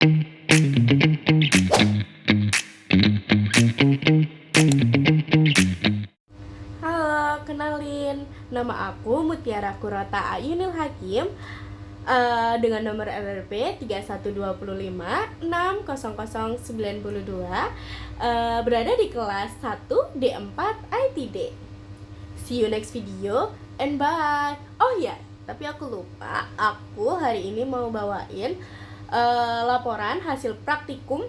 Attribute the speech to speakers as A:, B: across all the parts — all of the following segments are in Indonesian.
A: Halo, kenalin. Nama aku Mutiara Kurota Ayunil Hakim, dengan nomor LRP 3125600092, berada di kelas 1 D4 ITD. See you next video and bye. Oh ya, tapi aku lupa, aku hari ini mau bawain laporan hasil praktikum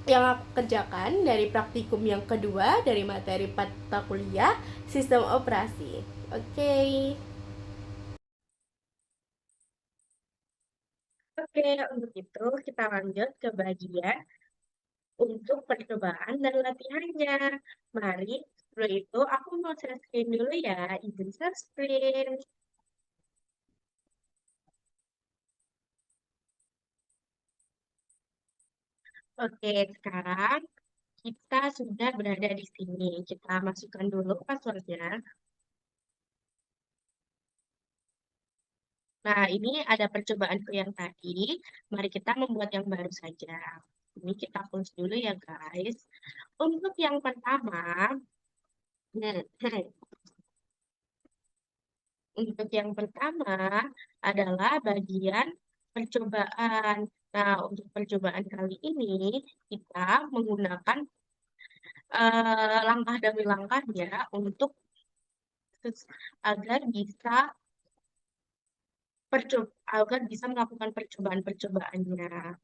A: yang aku kerjakan dari praktikum yang kedua dari materi mata kuliah sistem operasi. Oke. Oke, untuk itu kita lanjut ke bagian untuk percobaan dan latihannya. Mari, sebelum itu aku mau share screen dulu ya. Izin share screen. Oke, sekarang kita sudah berada di sini. Kita masukkan dulu passwordnya. Nah, ini ada percobaanku yang tadi. Mari kita membuat yang baru saja. Ini kita close dulu ya, guys. Untuk yang pertama, untuk yang pertama adalah bagian percobaan. Nah, untuk percobaan kali ini kita menggunakan langkah demi langkahnya untuk agar bisa agar bisa melakukan percobaan-percobaannya.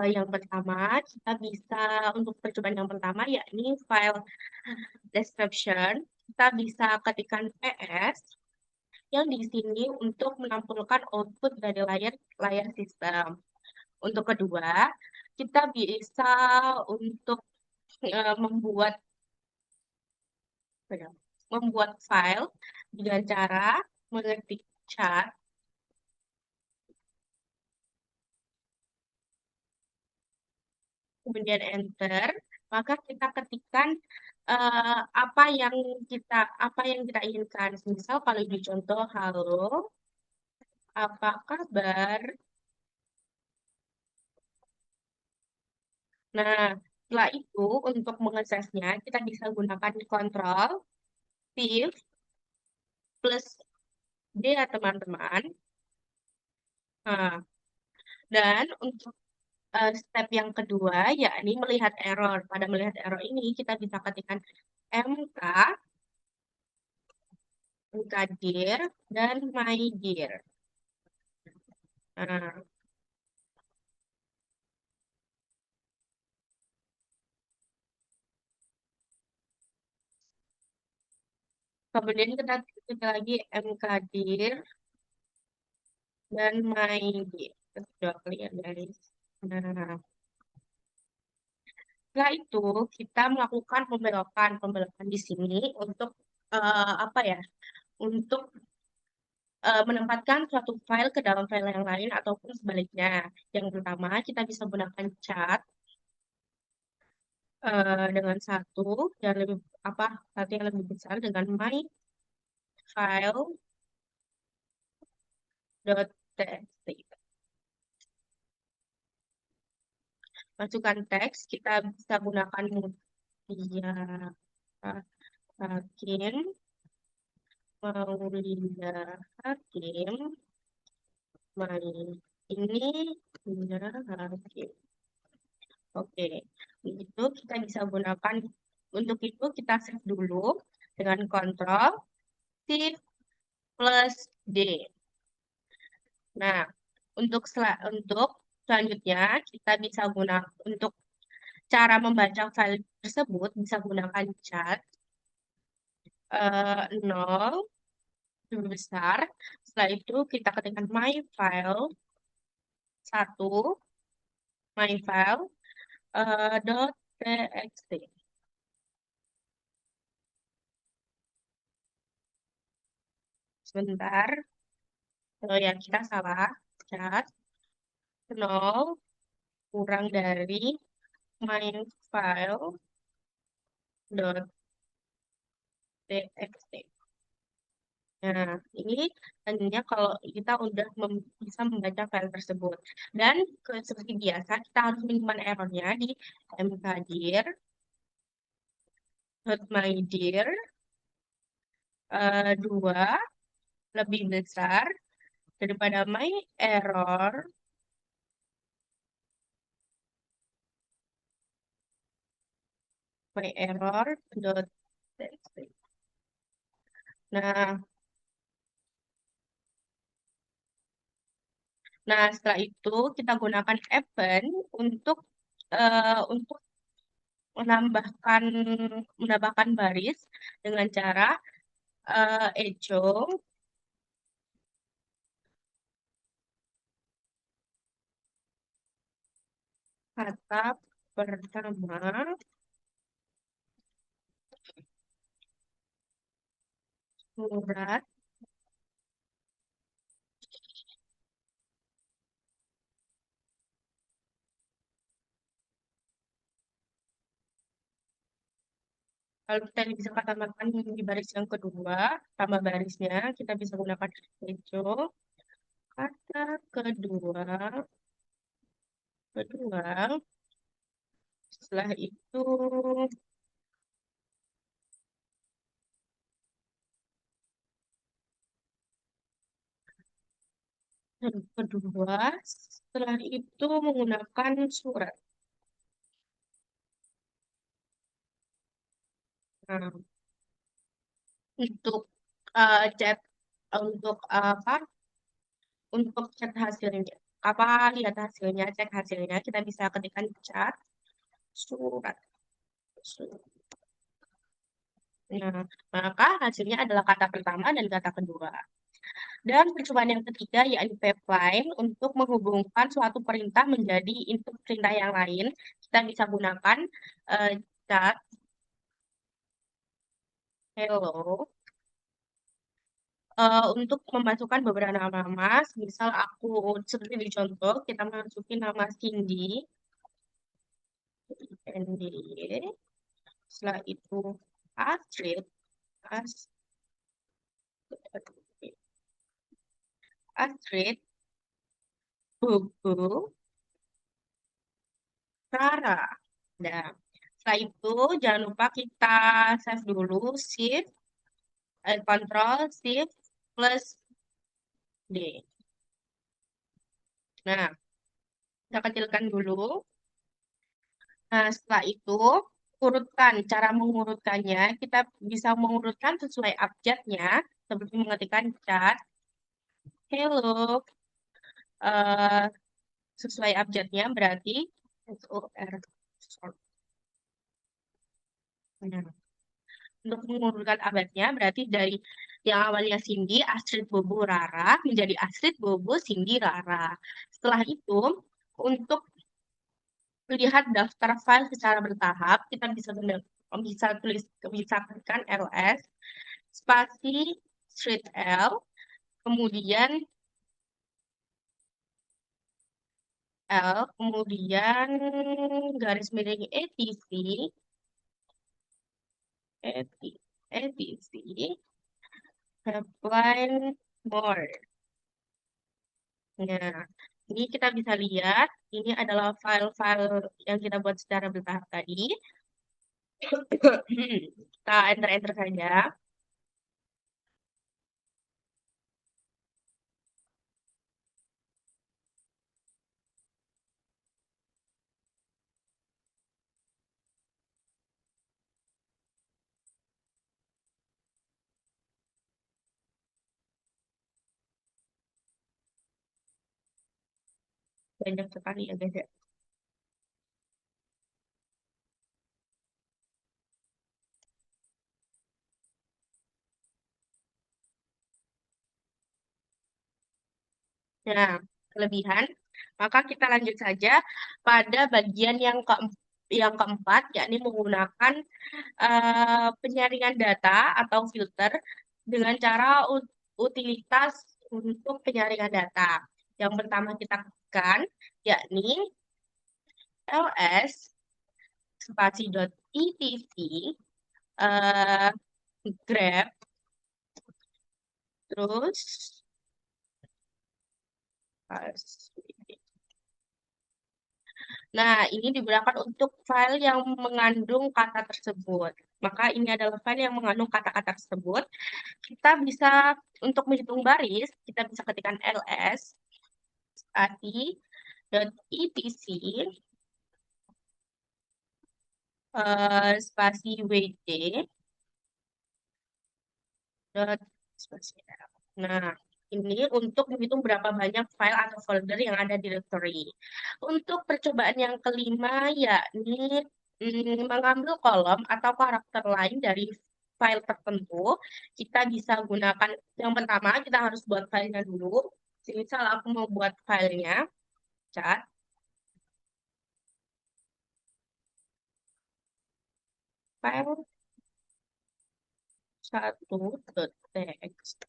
A: Yang pertama, kita bisa untuk percobaan yang pertama yakni file description. Kita bisa ketikkan PS yang di sini untuk menampilkan output dari layar sistem. Untuk kedua, kita bisa untuk membuat file dengan cara mengetik chart, kemudian enter, maka kita ketikkan apa yang kita inginkan. Misal kalau di contoh halo, apa kabar? Nah, setelah itu untuk mengaksesnya kita bisa gunakan kontrol shift plus D ya teman-teman. Nah, dan untuk step yang kedua yakni melihat error. Pada melihat error ini kita bisa ketikkan MK, mkdir, dan mydir. Nah, kemudian kita ketik lagi mkdir dan mydir. Sudah klik guys. Nah, setelah itu kita melakukan pembelokan di sini untuk apa ya? Untuk menempatkan suatu file ke dalam file yang lain ataupun sebaliknya. Yang pertama, kita bisa gunakan cat dengan yang lebih satu yang lebih besar dengan my file.txt. Masukkan teks, kita bisa gunakan Mutia Hakim, Maulida Hakim, ini Mutia Hakim. Oke, itu kita bisa gunakan. Untuk itu kita save dulu dengan kontrol Shift plus D. Nah, untuk selanjutnya kita bisa gunakan untuk cara membaca file tersebut bisa gunakan cat 0 lebih besar. Setelah itu kita ketikkan my file 1 my file .txt. Sebentar, ya kita salah cat 0 kurang dari my file .txt.
B: Nah, ini tandanya kalau kita udah bisa membaca file tersebut. Dan seperti biasa, kita harus menyimpan errornya di mkdir, my dear, 2 lebih besar daripada my error dot txt. Nah, setelah itu kita gunakan append untuk menambahkan baris dengan cara echo kata pertama surat. Kalau kita bisa katakan di baris yang kedua, tambah barisnya, kita bisa gunakan echo kata kedua. Setelah itu setelah itu menggunakan surat. Nah, untuk chat untuk apa? Untuk chat hasilnya. Apa lihat hasilnya, cek hasilnya, kita bisa ketikkan chat surat. Nah, maka hasilnya adalah kata pertama dan kata kedua. Dan percobaan yang ketiga yakni pipeline untuk menghubungkan suatu perintah menjadi input perintah yang lain. Kita bisa gunakan eh, chat hello untuk memasukkan beberapa nama. Misal aku seperti di contoh kita masukin nama Cindy, ND, setelah itu Astrid, Astrid, Astrid, Bubu, Rara. Nah, setelah itu jangan lupa kita save dulu, shift, control, shift, plus D. Nah, kita kecilkan dulu. Nah, setelah itu urutkan. Cara mengurutkannya, kita bisa mengurutkan sesuai abjadnya, seperti mengetikkan chat, hello, eh, sesuai abjadnya berarti SOR. Nah, untuk mengurutkan abjadnya berarti dari yang awalnya Cindy, Astrid, Bobo, Rara menjadi Astrid, Bobo, Cindy, Rara. Setelah itu, untuk lihat daftar file secara bertahap, kita bisa tekan ls spasi street L, kemudian garis miring etc apply more. Nah, ini kita bisa lihat, ini adalah file-file yang kita buat secara bertahap tadi. Kita enter-enter saja. Banyak sekali ya guys ya. Nah, kelebihan, maka kita lanjut saja pada bagian yang keempat, yakni menggunakan penyaringan data atau filter dengan cara utilitas untuk penyaringan data. Yang pertama kita tekan, yakni ls spasi .etc grep Terus, nah, ini digunakan untuk file yang mengandung kata tersebut. Maka ini adalah file yang mengandung kata-kata tersebut. Kita bisa, untuk menghitung baris, kita bisa ketikkan ls stati.etc spasi wd dot spasi l. Nah, ini untuk menghitung berapa banyak file atau folder yang ada di directory. Untuk percobaan yang kelima, yakni mengambil kolom atau karakter lain dari file tertentu, kita bisa gunakan, yang pertama kita harus buat filenya dulu. Misal aku mau buat filenya, cat, file 1.txt.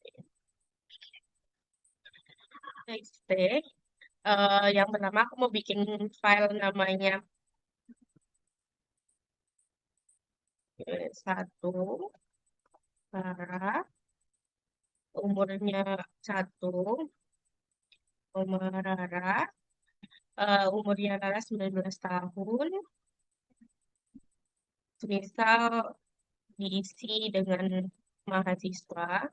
B: txt, yang pertama aku mau bikin file namanya satu, Rara, umurnya 1, Rara, umurnya Rara 19 tahun, misal diisi dengan mahasiswa.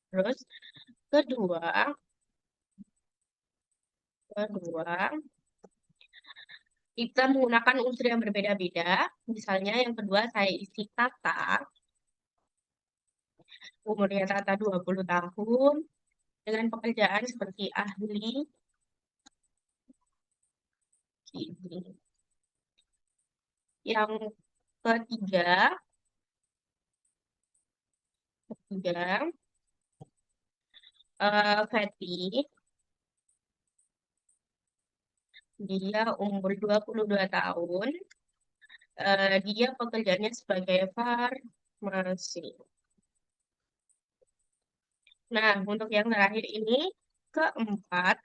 B: Terus kedua, kita menggunakan unsur yang berbeda-beda. Misalnya yang kedua saya isi Tata, umurnya Tata 20 tahun, dengan pekerjaan seperti ahli gizi. Yang ketiga, Fatty, dia umur 22 tahun, dia pekerjaannya sebagai farmasi. Nah, untuk yang terakhir ini, keempat,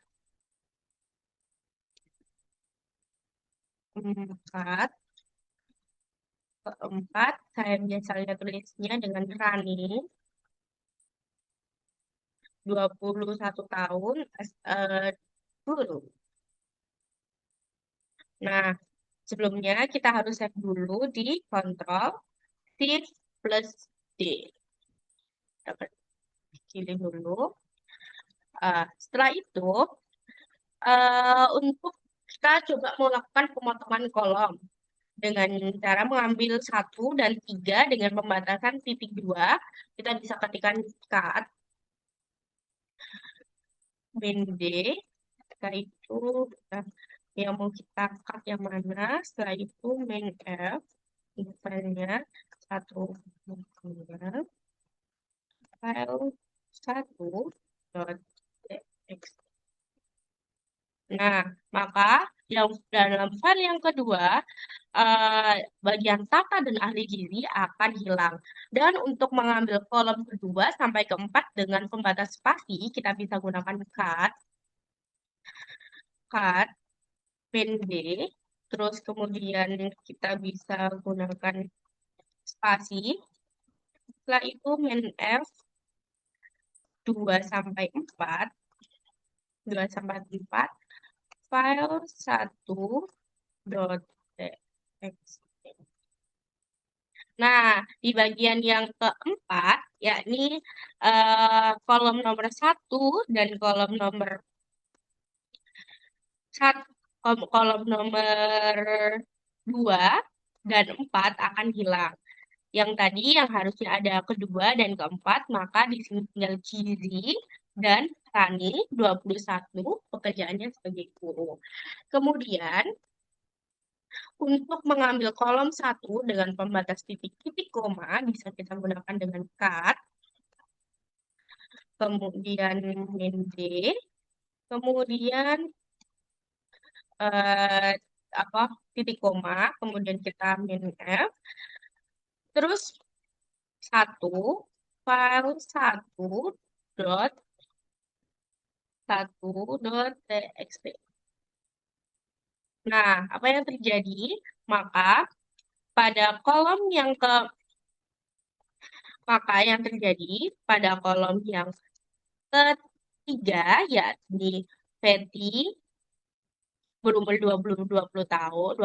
B: saya biasanya tulisnya dengan Rani, 21 tahun, guru. Nah, sebelumnya kita harus save dulu di Ctrl Shift plus D. Dapat pilih dulu. Setelah itu, untuk kita coba melakukan pemotongan kolom dengan cara mengambil 1 dan 3 dengan pembatasan titik 2. Kita bisa ketikkan cut BND. Setelah itu yang mau kita cut yang mana, setelah itu main F, filenya 1, file 1.txt. Nah, maka yang dalam file yang kedua, bagian Tata dan ahli gizi akan hilang. Dan untuk mengambil kolom kedua sampai keempat dengan pembatas spasi, kita bisa gunakan cut, pend, terus kemudian kita bisa gunakan spasi. Setelah itu main F 2 sampai 4, file 1.txt. Nah, di bagian yang keempat, yakni kolom nomor 1 dan kolom nomor 2 dan 4 akan hilang. Yang tadi yang harusnya ada kedua dan keempat, maka di sini tinggal Gizi dan Rani 21 pekerjaannya sebagai guru. Kemudian untuk mengambil kolom 1 dengan pembatas titik-titik koma bisa kita gunakan dengan cut, kemudian min D, kemudian titik koma, kemudian kita min F, terus 1, file 1.txt. Nah, apa yang terjadi? Maka pada kolom yang Maka yang terjadi pada kolom yang ketiga, yakni Fatty berumur 22 tahun,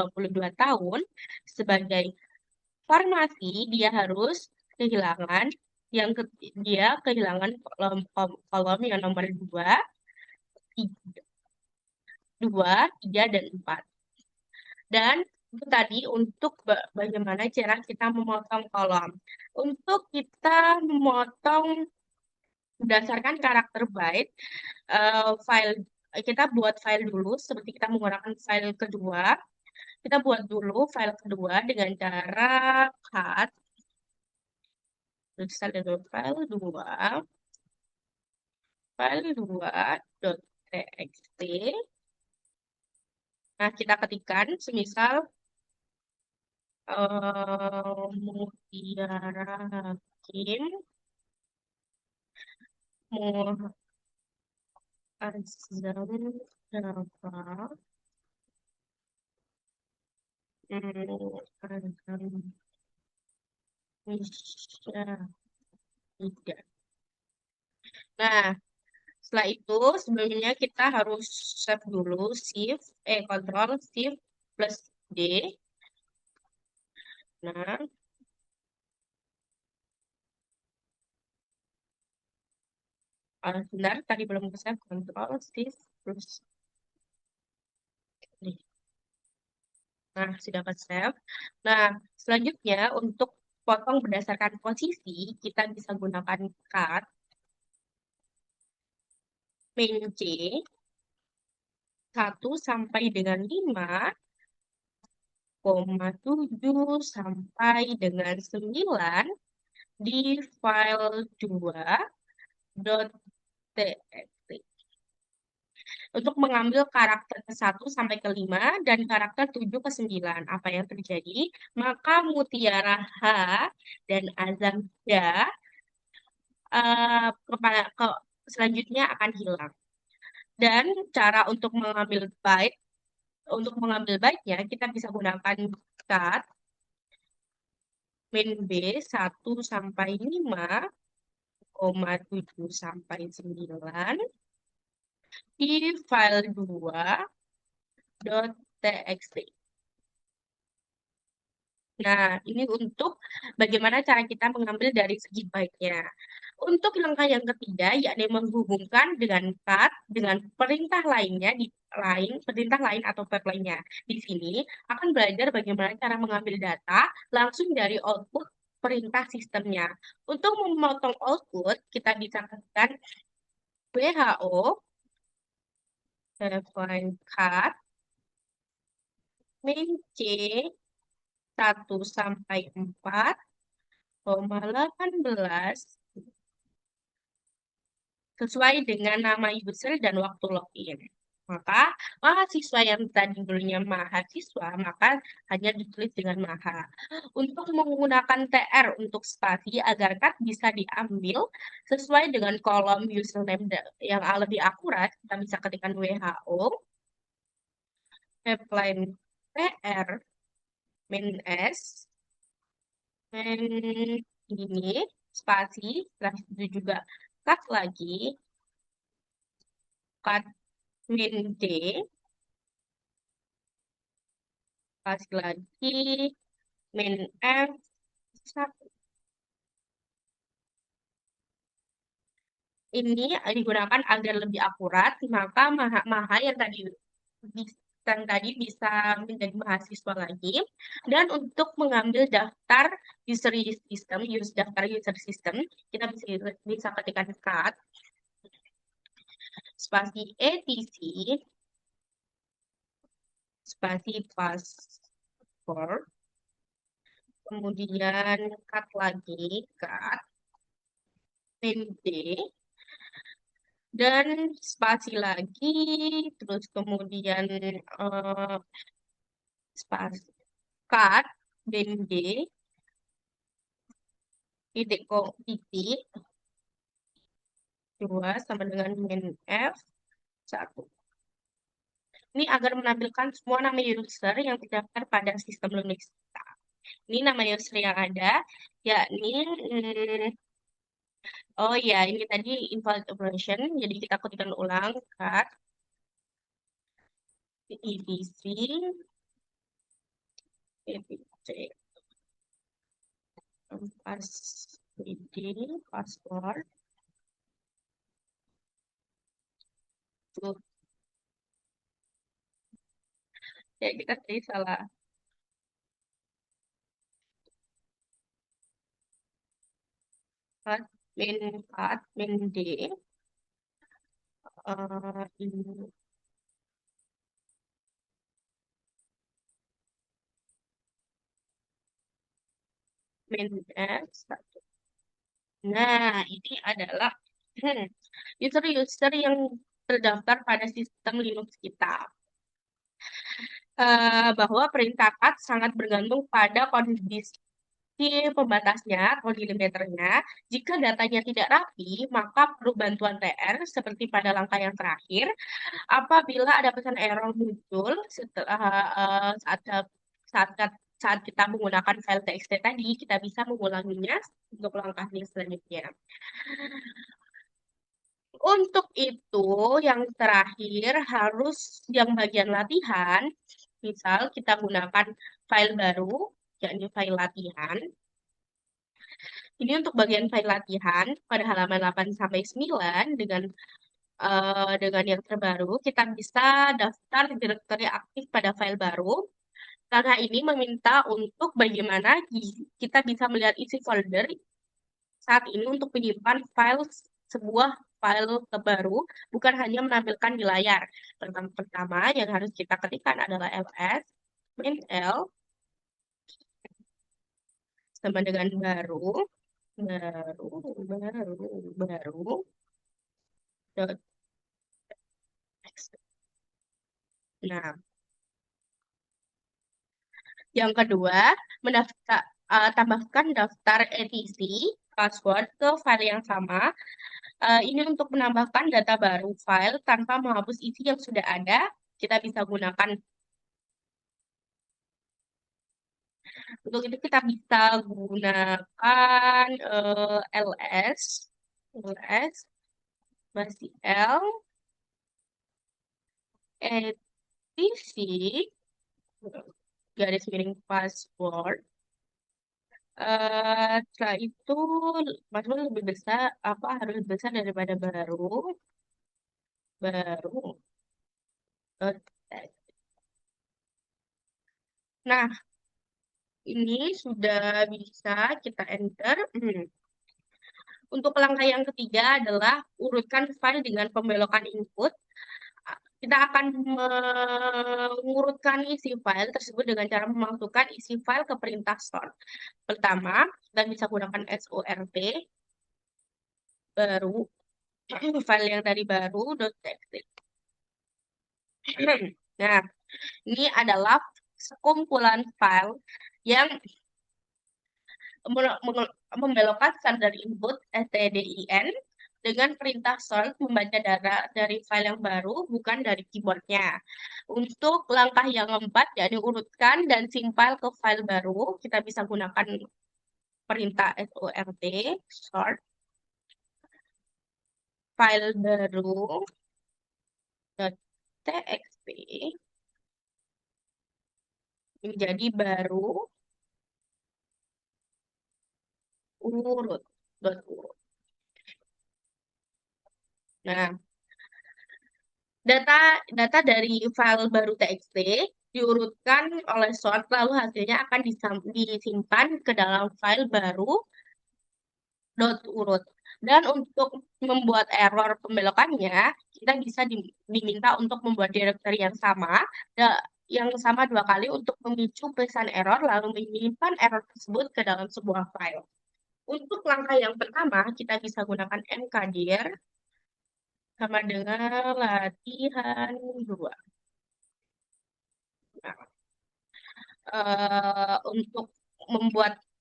B: sebagai farmasi dia harus kehilangan dia kehilangan kolom yang nomor 2, 3, dan 4. Dan itu tadi untuk bagaimana cara kita memotong kolom. Untuk kita memotong berdasarkan karakter byte, file kita buat file dulu seperti kita menggunakan file kedua. Kita buat dulu file kedua dengan cara cut. Kita lihat dulu file 2.txt. Nah, kita ketikkan semisal Mutiara Hakim Muazzam Jafar Azam Tidak. Nah, setelah itu sebelumnya kita harus save dulu Ctrl Shift plus D. Nah, sebentar, tadi belum save. Ctrl Shift plus D. Nah, sudah ke save. Nah, selanjutnya untuk potong berdasarkan posisi, kita bisa gunakan cut min C 1 sampai dengan 5,7 sampai dengan 9 di file 2.txt. Untuk mengambil karakter ke 1 sampai ke 5 dan karakter 7 ke 9. Apa yang terjadi? Maka Mutiara H dan Azam Da selanjutnya akan hilang. Dan cara untuk mengambil byte-nya kita bisa gunakan cut min B 1 sampai 5,7 sampai 9 di file 2.txt. Nah, ini untuk bagaimana cara kita mengambil dari segi byte-nya. Untuk langkah yang ketiga, yakni menghubungkan dengan cut dengan perintah lainnya perintah lain atau tab lainnya. Di sini akan belajar bagaimana cara mengambil data langsung dari output perintah sistemnya. Untuk memotong output, kita bisa ketikkan WHO line cut min C 1 sampai 4,18 sesuai dengan nama user dan waktu login. Maka mahasiswa yang tadi dulunya mahasiswa, maka hanya ditulis dengan maha. Untuk menggunakan TR untuk spasi agar cut bisa diambil sesuai dengan kolom username yang lebih akurat, kita bisa ketikkan WHO, appline TR, min S, dan ini spasi, setelah itu juga cut lagi, cut min D, spasi lagi, min F, 1. Ini digunakan agar lebih akurat, maka maha yang tadi bisa menjadi mahasiswa lagi. Dan untuk mengambil daftar daftar user system, kita bisa ketikkan cut spasi etc spasi password, kemudian cut lagi, cut pd, dan spasi lagi, terus kemudian spasi cut pd, titik 2 sama dengan min f 1. Ini agar menampilkan semua nama user yang terdaftar pada sistem Linux kita. Ini nama user yang ada, yakni, oh ya, ini tadi invalid operation, jadi kita ketikkan ulang, cut, etc, etc, password, tuh, ya kita tadi salah, cut, min d, ini, min s. Nah, ini adalah user-user yang terdaftar pada sistem Linux kita. Bahwa perintah cut sangat bergantung pada kondisi pembatasnya atau delimiternya. Jika datanya tidak rapi, maka perlu bantuan TR seperti pada langkah yang terakhir. Apabila ada pesan error muncul setelah saat saat saat kita menggunakan file txt tadi, kita bisa mengulanginya untuk langkah yang selanjutnya. Untuk itu, yang terakhir harus yang bagian latihan, misal kita gunakan file baru, yakni file latihan. Ini untuk bagian file latihan pada halaman 8 sampai 9 dengan yang terbaru, kita bisa daftar direktori aktif pada file baru. Karena ini meminta untuk bagaimana kita bisa melihat isi folder saat ini untuk menyimpan sebuah file terbaru, bukan hanya menampilkan di layar. Pertama yang harus kita ketikkan adalah ls min l sama dengan baru dot text. Nah, yang kedua, tambahkan daftar etc password ke file yang sama. Ini untuk menambahkan data baru file tanpa menghapus isi yang sudah ada. Kita bisa gunakan. Untuk itu kita bisa gunakan ls masih l etc garis miring password. Setelah itu password lebih besar, apa harus besar daripada baru. Nah, ini sudah bisa kita enter. Untuk langkah yang ketiga adalah urutkan file dengan pembelokan input. Kita akan mengurutkan isi file tersebut dengan cara memasukkan isi file ke perintah sort. Pertama, kita bisa gunakan sort baru, file yang tadi baru, .txt. Nah, ini adalah sekumpulan file yang membelokkan standar input stdin dengan perintah sort membaca dari file yang baru, bukan dari keyboardnya. Untuk langkah yang keempat, yakni urutkan dan simpan ke file baru, kita bisa gunakan perintah sort file baru .txt menjadi baru urut. Nah, data dari file baru txt diurutkan oleh sort, lalu hasilnya akan disimpan ke dalam file baru .urut. Dan untuk membuat error pembelokannya, kita bisa diminta untuk membuat directory yang sama 2 kali untuk memicu pesan error, lalu menyimpan error tersebut ke dalam sebuah file. Untuk langkah yang pertama, kita bisa gunakan mkdir sama dengan latihan 2. Nah, untuk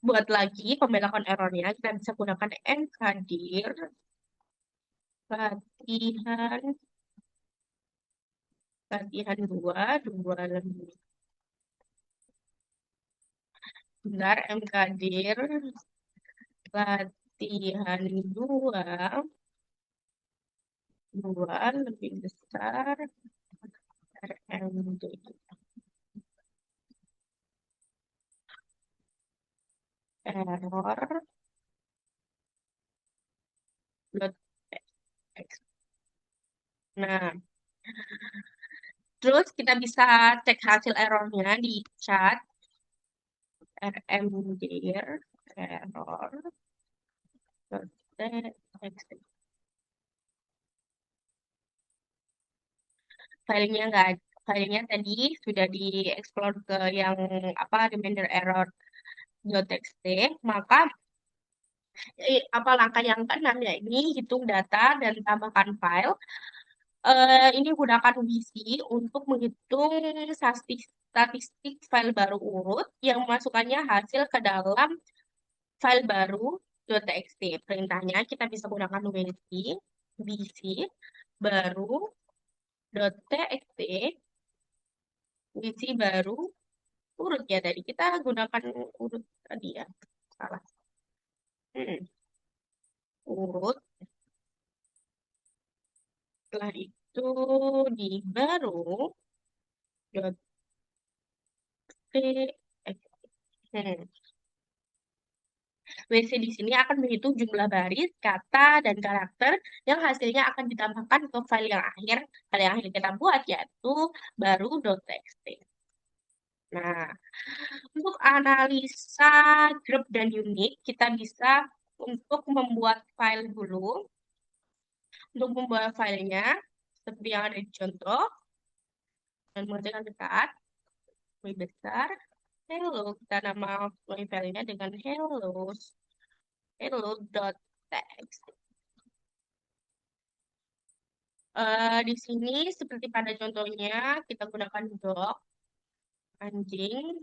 B: buat lagi pembelokan errornya, kita bisa gunakan mkdir latihan 2 lebih. Bentar, MKdir latihan dua lebih besar RMD error dot txt. Nah, terus kita bisa cek hasil errornya di chat rmdir error dot txt. Filenya enggak, filenya tadi sudah dieksplor ke yang apa remainder error .txt, maka apa langkah yang keenam ya ini hitung data dan tambahkan file. Ini gunakan WYSI untuk menghitung statistik file baru urut yang memasukkannya hasil ke dalam file baru .txt. Perintahnya kita bisa gunakan WYSI baru .txt, WYSI baru urut ya, tadi kita gunakan urut tadi ya, salah. Urut. Setelah itu di baru WC di sini akan menghitung jumlah baris, kata, dan karakter yang hasilnya akan ditambahkan ke file yang akhir kita buat, yaitu baru.txt. Nah, untuk analisa grup dan unit, kita bisa untuk membuat file dulu. Untuk membuat filenya, seperti yang ada di contoh, dan menggunakan dekat, lebih besar, hello, kita nama filenya dengan hello.txt. Di sini seperti pada contohnya kita gunakan dog, anjing,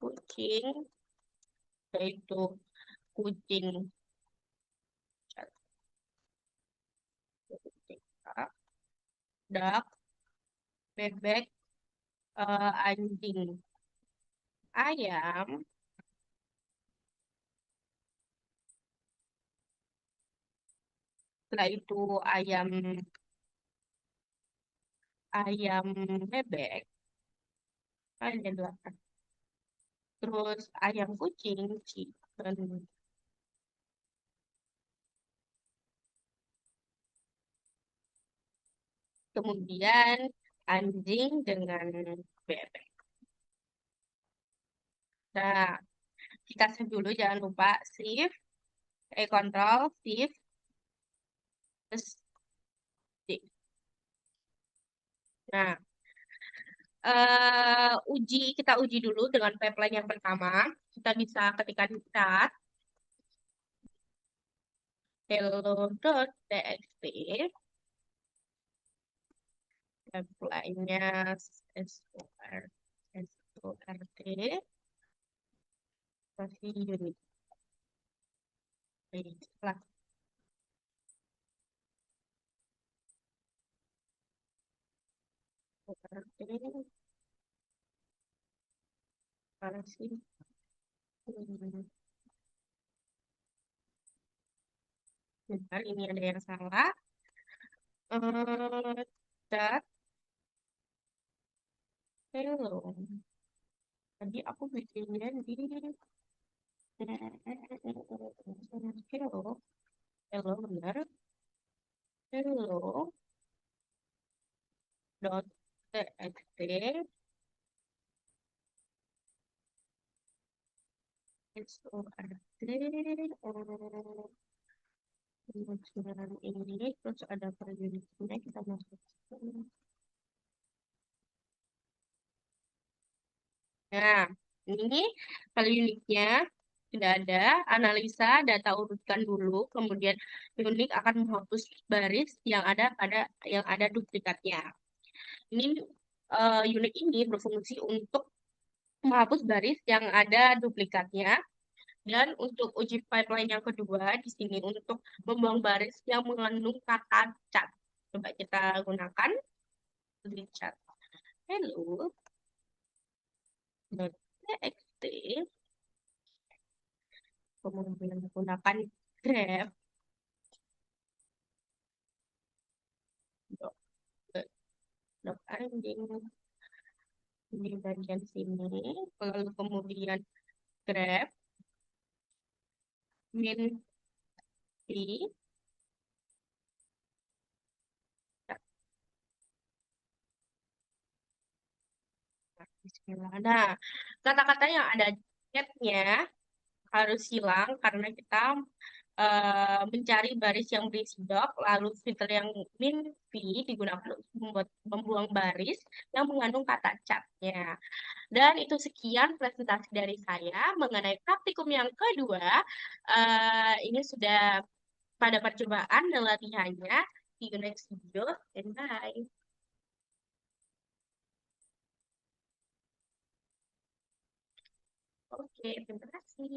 B: kucing, yaitu kucing, duck, bebek, anjing, ayam, setelah itu ayam bebek, ada 8. Terus ayam kucing, chicken. Kemudian anjing dengan bebek. Nah, kita save dulu, jangan lupa save, control, shift, terus D. Nah, kita uji dulu dengan pipeline yang pertama. Kita bisa ketikkan chat hello.txt, pipeline-nya SORT, masih unit. Baiklah. Mana sih? Bentar, ini ada yang salah. Chat hello. Tadi aku bikinnya di hello. Hello, benar. Hello. .txt pengujian ini, terus ada per unitnya, kita masuk. Nah, ini per unitnya tidak ada, analisa data urutkan dulu, kemudian unit akan menghapus baris yang ada duplikatnya. Ini unit ini berfungsi untuk menghapus baris yang ada duplikatnya. Dan untuk uji pipeline yang kedua di sini untuk membuang baris yang mengandung kata cat. Coba kita gunakan di chat hello.txt kemudian menggunakan Grab, dok, dok anjing di bagian sini, lalu kemudian Grab, min fee. Bismillah. Nah, kata-kata yang ada chatnya harus hilang karena kita mencari baris yang berisi dot, lalu filter yang min v digunakan untuk membuang baris yang mengandung kata catnya. Dan itu sekian presentasi dari saya mengenai praktikum yang kedua. Ini sudah pada percobaan dan latihannya. See you next video and bye. Oke, terima kasih.